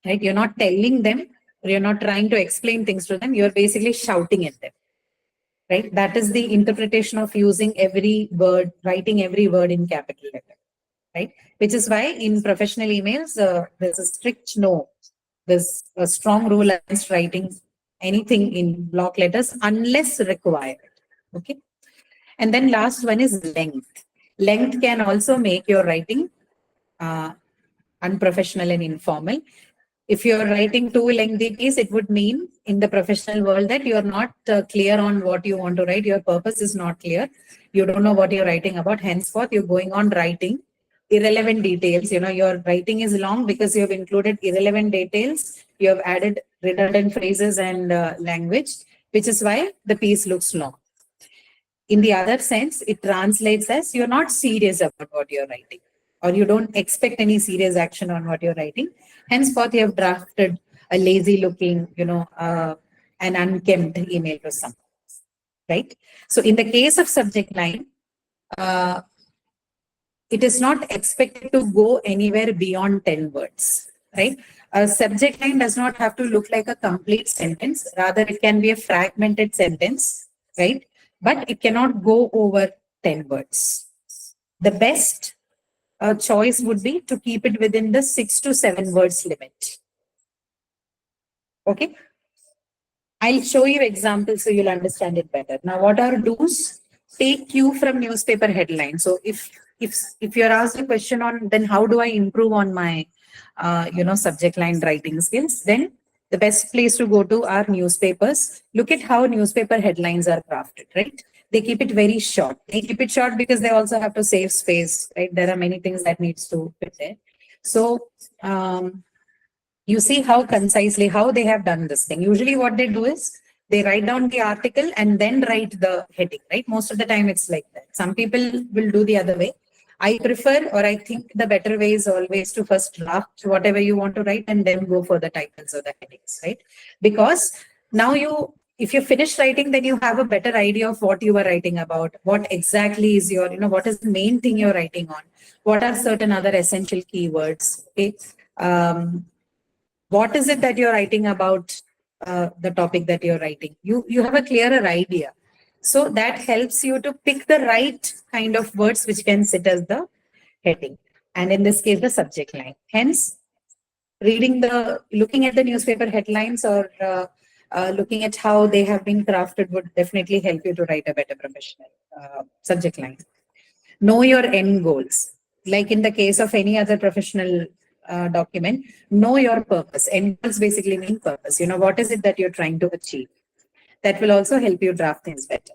S1: right? You're not telling them, or you're not trying to explain things to them. You're basically shouting at them, right? That is the interpretation of using every word, writing every word in capital letter, right? Which is why in professional emails, there's a strict no. There's a strong rule against writing anything in block letters unless required. Okay. And then last one is length. Length can also make your writing unprofessional and informal. If you're writing too lengthy piece, it would mean in the professional world that you're not clear on what you want to write. Your purpose is not clear. You don't know what you're writing about. Henceforth, you're going on writing irrelevant details. Your writing is long because you have included irrelevant details. You have added redundant phrases and language, which is why the piece looks long. In the other sense, it translates as you're not serious about what you're writing, or you don't expect any serious action on what you're writing. Henceforth, you have drafted a lazy looking, an unkempt email to someone, right? So in the case of subject line, it is not expected to go anywhere beyond 10 words, right? A subject line does not have to look like a complete sentence. Rather, it can be a fragmented sentence, right? But it cannot go over 10 words. The best choice would be to keep it within the 6 to 7 words limit. Okay. I'll show you examples so you'll understand it better. Now, what are do's? Take cue from newspaper headlines. So if you're asked a question on then how do I improve on my subject line writing skills, then the best place to go to are newspapers. Look at how newspaper headlines are crafted, right? They keep it very short. They keep it short because they also have to save space, right? There are many things that needs to fit there. So you see how concisely, how they have done this thing. Usually what they do is they write down the article and then write the heading, right? Most of the time it's like that. Some people will do the other way. I prefer, or I think the better way is always to first draft whatever you want to write and then go for the titles or the headings, right? Because now if you finish writing, then you have a better idea of what you are writing about, what exactly is your, what is the main thing you're writing on, what are certain other essential keywords, okay? What is it that you're writing about, the topic that you're writing? You have a clearer idea. So that helps you to pick the right kind of words which can sit as the heading. And in this case, the subject line. Hence, looking at the newspaper headlines or looking at how they have been crafted would definitely help you to write a better professional subject line. Know your end goals. Like in the case of any other professional document, know your purpose. End goals basically mean purpose. What is it that you're trying to achieve? That will also help you draft things better.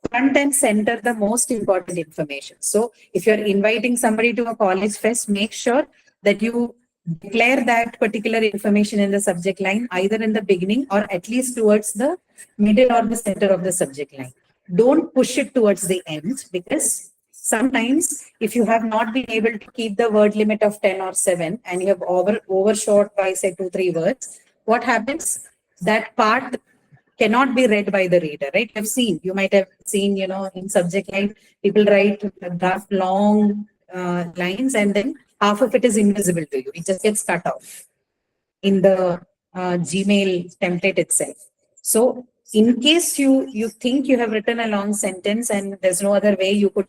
S1: Front and center the most important information. So if you're inviting somebody to a college fest, make sure that you declare that particular information in the subject line, either in the beginning or at least towards the middle or the center of the subject line. Don't push it towards the end, because sometimes if you have not been able to keep the word limit of 10 or 7 and you have overshot by say 2-3 words, what happens? That part cannot be read by the reader, right? You might have seen, in subject line, people draft long lines and then half of it is invisible to you. It just gets cut off in the Gmail template itself. So in case you think you have written a long sentence and there's no other way you could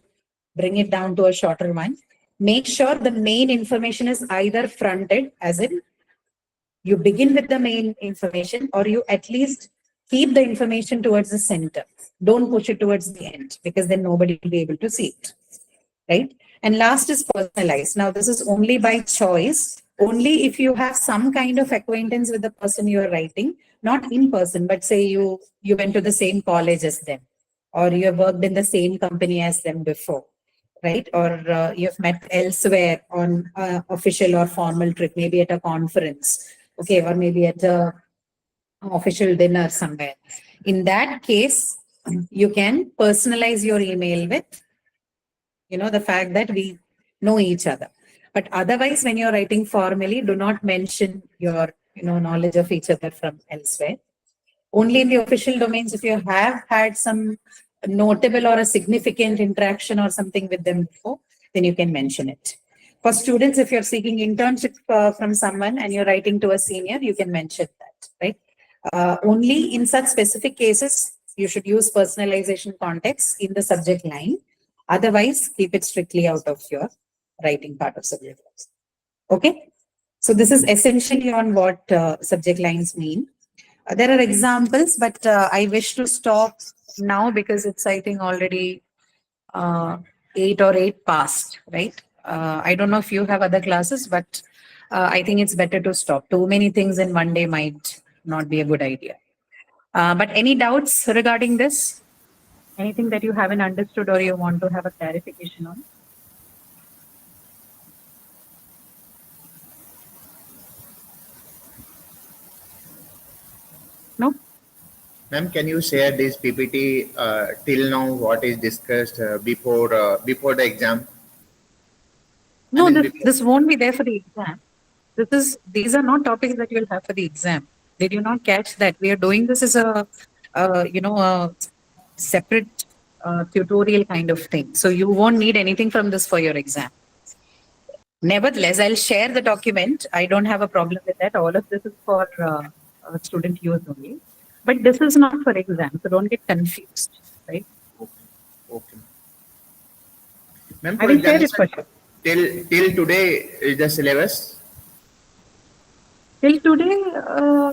S1: bring it down to a shorter one, make sure the main information is either fronted, as in you begin with the main information, or you at least keep the information towards the center. Don't push it towards the end, because then nobody will be able to see it, right? And last is personalized. Now, this is only by choice, only if you have some kind of acquaintance with the person you are writing, not in person, but say you went to the same college as them, or you have worked in the same company as them before, right? Or you've met elsewhere on official or formal trip, maybe at a conference, okay, or maybe at a official dinner somewhere. In that case, you can personalize your email with, the fact that we know each other. But otherwise, when you're writing formally, do not mention your, knowledge of each other from elsewhere. Only in the official domains, if you have had some notable or a significant interaction or something with them before, then you can mention it. For students, if you're seeking internship from someone and you're writing to a senior, you can mention that, right? Only in such specific cases, you should use personalization context in the subject line. Otherwise, keep it strictly out of your writing part of subject lines. Okay? So this is essentially on what subject lines mean. There are examples, but I wish to stop now because it's, I think, already 8 past, right? I don't know if you have other classes, but I think it's better to stop. Too many things in one day might not be a good idea. But any doubts regarding this? Anything that you haven't understood or you want to have a clarification on? No?
S4: Ma'am, can you share this PPT till now? What is discussed before the exam?
S1: No,
S4: mean,
S1: this won't be there for the exam. These are not topics that you'll have for the exam. Did you not catch that? We are doing this as a separate tutorial kind of thing. So you won't need anything from this for your exam. Nevertheless, I'll share the document. I don't have a problem with that. All of this is for student use only. But this is not for exam, so don't get confused, right?
S4: Okay. Ma'am,
S1: I
S4: for
S1: will share it
S4: example,
S1: for sure.
S4: till today is the syllabus.
S1: Till today,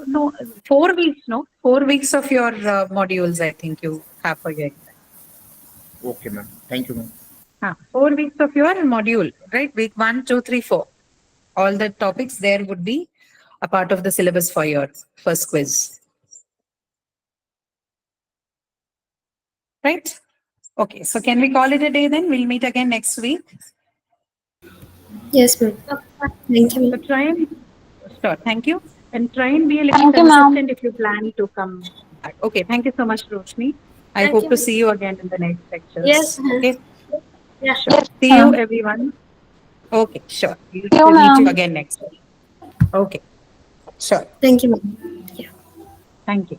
S1: no, 4 weeks, no? 4 weeks of your modules, I think you have for your exam.
S4: Okay, ma'am. Thank you, ma'am.
S1: 4 weeks of your module, right? Week 1, 2, 3, 4. All the topics there would be a part of the syllabus for your first quiz. Right? Okay, so can we call it a day then? We'll meet again next week.
S5: Yes, ma'am. Thank you,
S1: So
S5: ma'am.
S1: try and, sure, thank you. And try and be a little
S6: Thank you, ma'am.
S1: consistent if you plan to come back. Okay, thank you so much, Roshni. I
S2: Thank
S1: hope
S2: you.
S1: to see you again in the next lectures.
S2: Yes.
S1: Okay,
S2: Yeah.
S1: sure.
S6: Yes,
S1: See you,
S6: ma'am.
S1: everyone. Okay, sure.
S6: you,
S1: We'll meet you
S6: ma'am.
S1: again next week. Okay, sure.
S5: Thank you, ma'am. Yeah.
S1: Thank you.